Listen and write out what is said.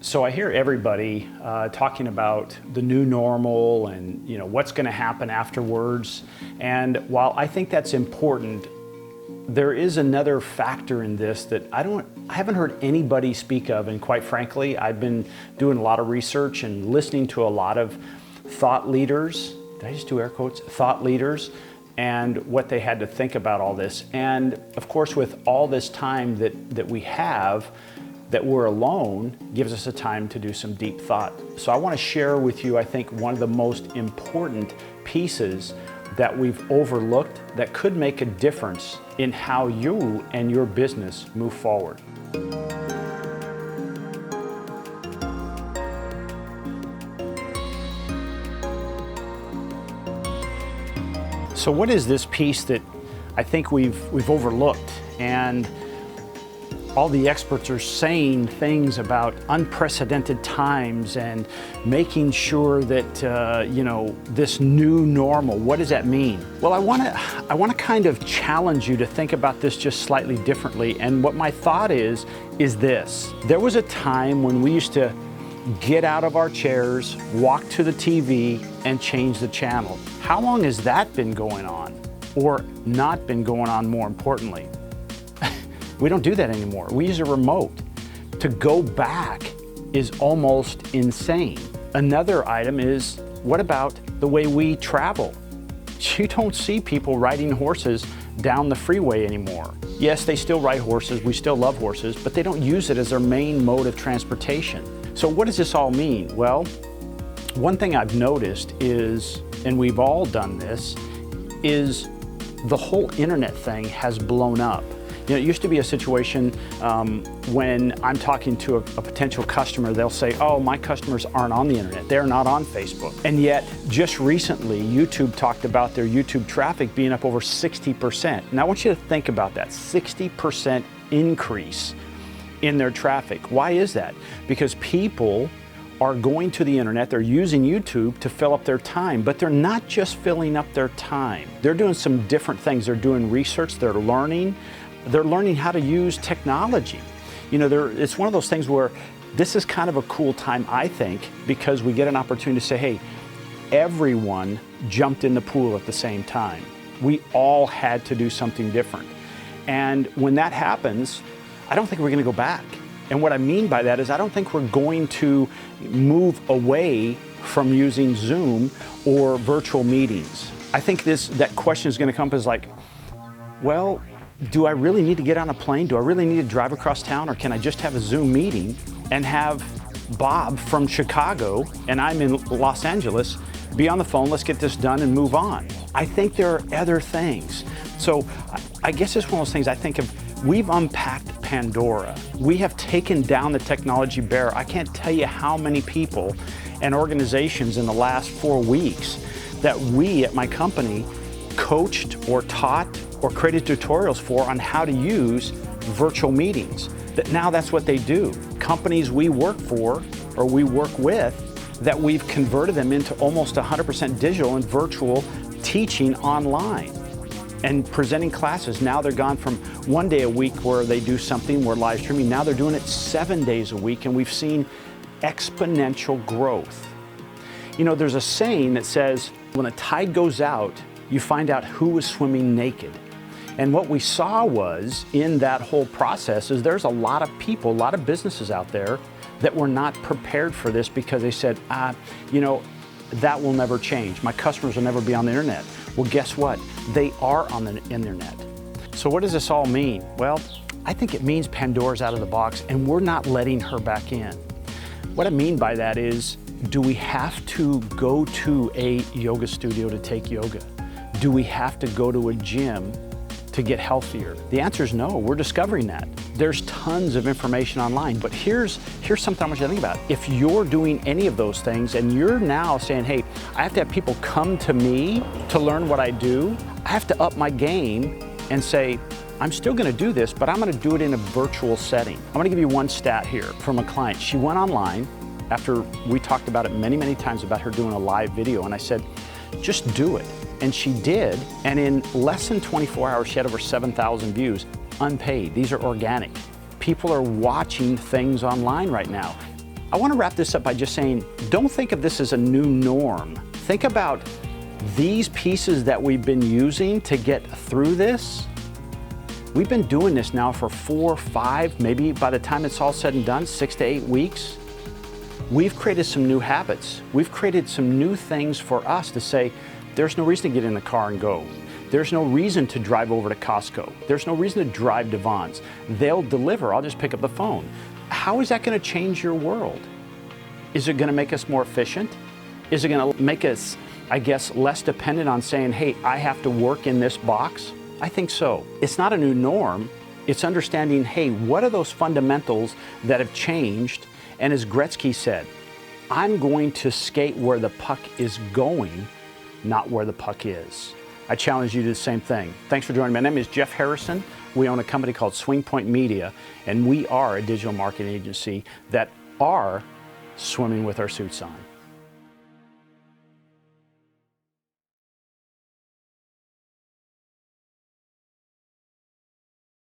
So I hear everybody talking about the new normal and what's going to happen afterwards. And while I think that's important, there is another factor in this that I haven't heard anybody speak of. And quite frankly, I've been doing a lot of research and listening to a lot of thought leaders. Did I just do air quotes? Thought leaders, and what they had to think about all this. And of course, with all this time that we have, that we're alone, gives us a time to do some deep thought. So I want to share with you, I think, one of the most important pieces that we've overlooked that could make a difference in how you and your business move forward. So what is this piece that I think we've overlooked? And all the experts are saying things about unprecedented times and making sure that this new normal. What does that mean? Well, I want to kind of challenge you to think about this just slightly differently. And what my thought is this: there was a time when we used to get out of our chairs, walk to the TV, and change the channel. How long has that been going on, or not been going on? More importantly, we don't do that anymore. We use a remote. To go back is almost insane. Another item is, what about the way we travel? You don't see people riding horses down the freeway anymore. Yes, they still ride horses, we still love horses, but they don't use it as their main mode of transportation. So what does this all mean? Well, one thing I've noticed is, and we've all done this, is the whole internet thing has blown up. It used to be a situation when I'm talking to a potential customer, they'll say, oh, my customers aren't on the internet, they're not on Facebook. And yet, just recently, YouTube talked about their YouTube traffic being up over 60%. Now I want you to think about that, 60% increase in their traffic. Why is that? Because people are going to the internet, they're using YouTube to fill up their time, but they're not just filling up their time. They're doing some different things. They're doing research, they're learning how to use technology. It's one of those things where this is kind of a cool time, I think, because we get an opportunity to say, hey, everyone jumped in the pool at the same time. We all had to do something different. And when that happens, I don't think we're going to go back. And what I mean by that is I don't think we're going to move away from using Zoom or virtual meetings. I think that question is going to come up as like, well, do I really need to get on a plane? Do I really need to drive across town? Or can I just have a Zoom meeting and have Bob from Chicago and I'm in Los Angeles be on the phone, let's get this done and move on? I think there are other things. So I guess it's one of those things I think of, we've unpacked Pandora. We have taken down the technology barrier. I can't tell you how many people and organizations in the last 4 weeks that we at my company coached or taught or created tutorials for on how to use virtual meetings. That now that's what they do. Companies we work for or we work with, that we've converted them into almost 100% digital and virtual teaching online and presenting classes. Now they're gone from 1 day a week where they do something, we're live streaming. Now they're doing it 7 days a week, and we've seen exponential growth. There's a saying that says, when a tide goes out, you find out who is swimming naked. And what we saw was, in that whole process, is there's a lot of people, a lot of businesses out there that were not prepared for this because they said, that will never change. My customers will never be on the internet. Well, guess what? They are on the internet. So what does this all mean? Well, I think it means Pandora's out of the box and we're not letting her back in. What I mean by that is, do we have to go to a yoga studio to take yoga? Do we have to go to a gym to get healthier? The answer is no. We're discovering that. There's tons of information online, but here's something I want you to think about. If you're doing any of those things and you're now saying, hey, I have to have people come to me to learn what I do, I have to up my game and say, I'm still going to do this, but I'm going to do it in a virtual setting. I'm going to give you one stat here from a client. She went online after we talked about it many, many times about her doing a live video, and I said, just do it. And she did, and in less than 24 hours, she had over 7,000 views, unpaid. These are organic. People are watching things online right now. I want to wrap this up by just saying, don't think of this as a new norm. Think about these pieces that we've been using to get through this. We've been doing this now for 4, 5, maybe by the time it's all said and done, 6 to 8 weeks. We've created some new habits. We've created some new things for us to say, there's no reason to get in the car and go. There's no reason to drive over to Costco. There's no reason to drive to Vons. They'll deliver, I'll just pick up the phone. How is that going to change your world? Is it going to make us more efficient? Is it going to make us, I guess, less dependent on saying, hey, I have to work in this box? I think so. It's not a new norm. It's understanding, hey, what are those fundamentals that have changed? And as Gretzky said, I'm going to skate where the puck is going, not where the puck is. I challenge you to do the same thing. Thanks for joining me. My name is Jeff Harrison. We own a company called SwingPoint Media, and we are a digital marketing agency that are swimming with our suits on.